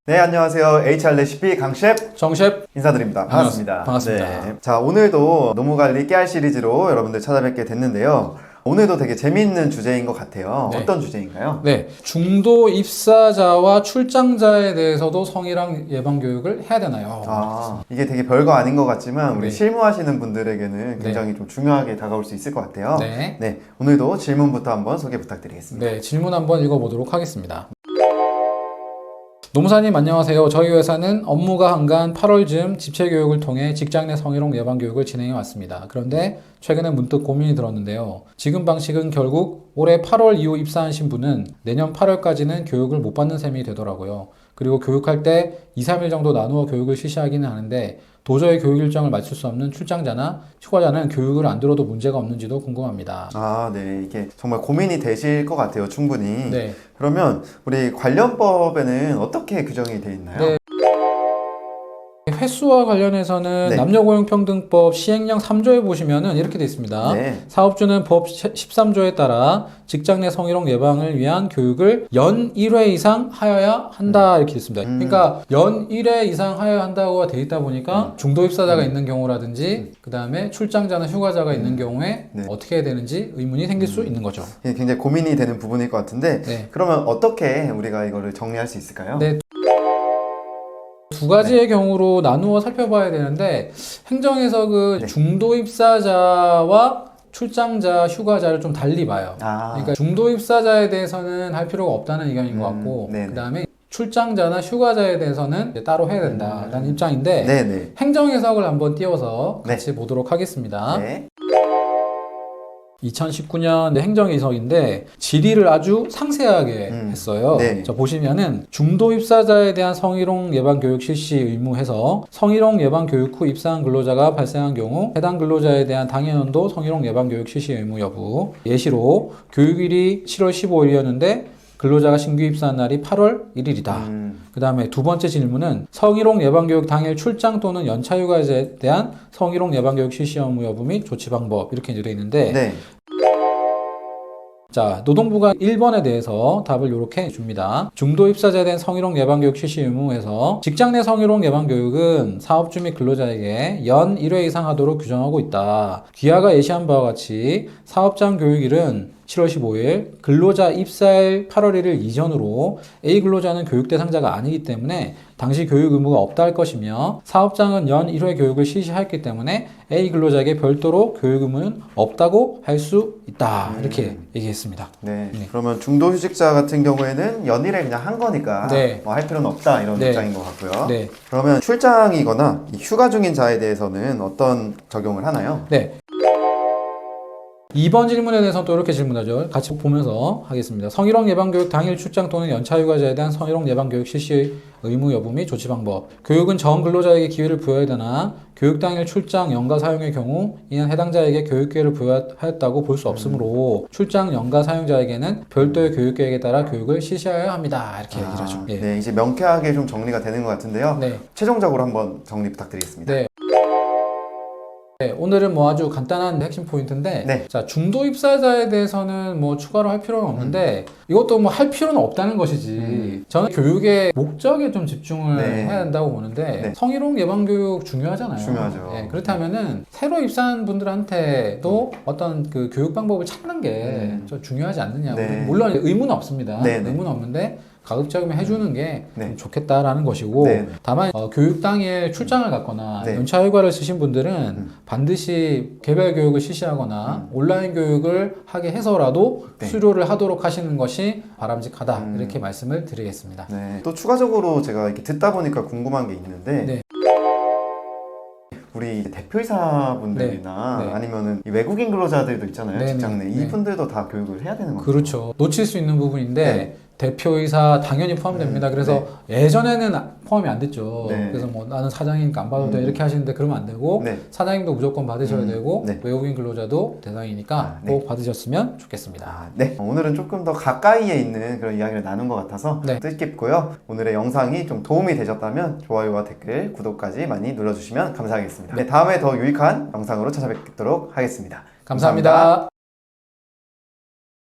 네, 안녕하세요. HR 레시피 강셰프 정셰프 인사드립니다. 반갑습니다. 반갑습니다. 네. 자, 오늘도 노무관리 깨알 시리즈로 여러분들 찾아뵙게 됐는데요. 오늘도 되게 재미있는 주제인 것 같아요. 네. 어떤 주제인가요? 네, 중도 입사자와 출장자에 대해서도 성희롱 예방 교육을 해야 되나요? 이게 되게 별거 아닌 것 같지만 우리 네. 실무하시는 분들에게는 굉장히 좀 중요하게 다가올 수 있을 것 같아요. 네. 네, 오늘도 질문부터 한번 소개 부탁드리겠습니다. 네, 질문 한번 읽어보도록 하겠습니다. 노무사님 안녕하세요. 저희 회사는 업무가 한가한 8월쯤 집체교육을 통해 직장 내 성희롱 예방 교육을 진행해 왔습니다. 그런데 최근에 문득 고민이 들었는데요. 지금 방식은 결국 올해 8월 이후 입사하신 분은 내년 8월까지는 교육을 못 받는 셈이 되더라고요. 그리고 교육할 때 2, 3일 정도 나누어 교육을 실시하기는 하는데 도저히 교육 일정을 맞출 수 없는 출장자나 휴가자는 교육을 안 들어도 문제가 없는지도 궁금합니다. 네. 이게 정말 고민이 되실 것 같아요. 충분히. 네. 그러면 우리 관련법에는 어떻게 규정이 되어 있나요? 네. 횟수와 관련해서는 네. 남녀고용평등법 시행령 3조에 보시면은 이렇게 되어 있습니다. 네. 사업주는 법 13조에 따라 직장 내 성희롱 예방을 위한 교육을 연 1회 이상 하여야 한다 이렇게 되어 있습니다. 그러니까 연 1회 이상 하여야 한다고 되어 있다 보니까 중도 입사자가 있는 경우라든지 그 다음에 출장자나 휴가자가 있는 경우에 네. 어떻게 해야 되는지 의문이 생길 수 있는 거죠. 이게 굉장히 고민이 되는 부분일 것 같은데 네. 그러면 어떻게 우리가 이거를 정리할 수 있을까요? 네. 두 가지의 경우로 나누어 살펴봐야 되는데 행정해석은 네. 중도 입사자와 출장자, 휴가자를 좀 달리 봐요. 그러니까 중도 입사자에 대해서는 할 필요가 없다는 의견인 것 같고 그 다음에 출장자나 휴가자에 대해서는 이제 따로 해야 된다라는 입장인데 네네. 행정해석을 한번 띄워서 네. 같이 보도록 하겠습니다. 네. 2019년 행정이석인데 질의를 아주 상세하게 했어요. 네. 자, 보시면은 중도 입사자에 대한 성희롱 예방 교육 실시 의무해서 성희롱 예방 교육 후 입사한 근로자가 발생한 경우 해당 근로자에 대한 당해연도 성희롱 예방 교육 실시 의무 여부. 예시로 교육일이 7월 15일이었는데 근로자가 신규 입사한 날이 8월 1일이다. 그 다음에 두 번째 질문은 성희롱 예방교육 당일 출장 또는 연차 휴가에 대한 성희롱 예방교육 실시 의무 여부 및 조치 방법 이렇게 되어 있는데 네. 자, 노동부가 1번에 대해서 답을 이렇게 줍니다. 중도 입사자에 대한 성희롱 예방교육 실시 의무에서 직장 내 성희롱 예방교육은 사업주 및 근로자에게 연 1회 이상 하도록 규정하고 있다. 기하가 예시한 바와 같이 사업장 교육일은 7월 15일, 근로자 입사일 8월 1일 이전으로 A 근로자는 교육 대상자가 아니기 때문에 당시 교육 의무가 없다 할 것이며 사업장은 연 1회 교육을 실시하였기 때문에 A 근로자에게 별도로 교육 의무는 없다고 할 수 있다. 이렇게 얘기했습니다. 네. 네. 그러면 중도 휴직자 같은 경우에는 연일에 그냥 한 거니까 네. 뭐 할 필요는 없다 이런 네. 입장인 것 같고요. 네. 그러면 출장이거나 이 휴가 중인 자에 대해서는 어떤 적용을 하나요? 네. 2번 질문에 대해서는 또 이렇게 질문하죠. 같이 보면서 하겠습니다. 성희롱 예방교육 당일 출장 또는 연차 휴가자에 대한 성희롱 예방교육 실시 의무 여부 및 조치 방법. 교육은 전 근로자에게 기회를 부여해야 되나 교육 당일 출장 연가 사용의 경우 이는 해당자에게 교육 기회를 부여하였다고 볼 수 없으므로 출장 연가 사용자에게는 별도의 교육 계획에 따라 교육을 실시하여야 합니다. 이렇게 얘기를 하죠. 예. 네, 이제 명쾌하게 좀 정리가 되는 것 같은데요. 네. 최종적으로 한번 정리 부탁드리겠습니다. 네. 네, 오늘은 뭐 아주 간단한 핵심 포인트인데 네. 자, 중도 입사자에 대해서는 뭐 추가로 할 필요는 없는데 이것도 뭐 할 필요는 없다는 것이지 저는 교육의 목적에 좀 집중을 네. 해야 된다고 보는데 네. 성희롱 예방 교육 중요하잖아요. 중요하죠. 네, 그렇다면은 새로 입사한 분들한테도 어떤 그 교육 방법을 찾는 게 좀 중요하지 않느냐. 네. 물론 의무는 없습니다. 네, 네. 의무는 없는데 가급적이면 해주는 게 네. 좀 좋겠다라는 것이고 네. 다만 교육 당일 출장을 갔거나 네. 연차 휴가를 쓰신 분들은 반드시 개별 교육을 실시하거나 온라인 교육을 하게 해서라도 네. 수료를 하도록 하시는 것이 바람직하다 이렇게 말씀을 드리겠습니다. 네. 또 추가적으로 제가 이렇게 듣다 보니까 궁금한 게 있는데 네. 우리 대표이사분들이나 네. 네. 아니면은 이 외국인 근로자들도 있잖아요. 네, 직장 내 네. 이분들도 다 교육을 해야 되는 건가요? 그렇죠. 놓칠 수 있는 부분인데 네. 대표이사 당연히 포함됩니다. 그래서 예전에는 포함이 안 됐죠. 네. 그래서 뭐 나는 사장이니까 안 받아도 돼 이렇게 하시는데 그러면 안 되고 네. 사장님도 무조건 받으셔야 되고 네. 외국인 근로자도 대상이니까 네. 꼭 받으셨으면 좋겠습니다. 네. 오늘은 조금 더 가까이에 있는 그런 이야기를 나눈 것 같아서 네. 뜻깊고요. 오늘의 영상이 좀 도움이 되셨다면 좋아요와 댓글, 구독까지 많이 눌러주시면 감사하겠습니다. 네, 다음에 더 유익한 영상으로 찾아뵙도록 하겠습니다. 감사합니다.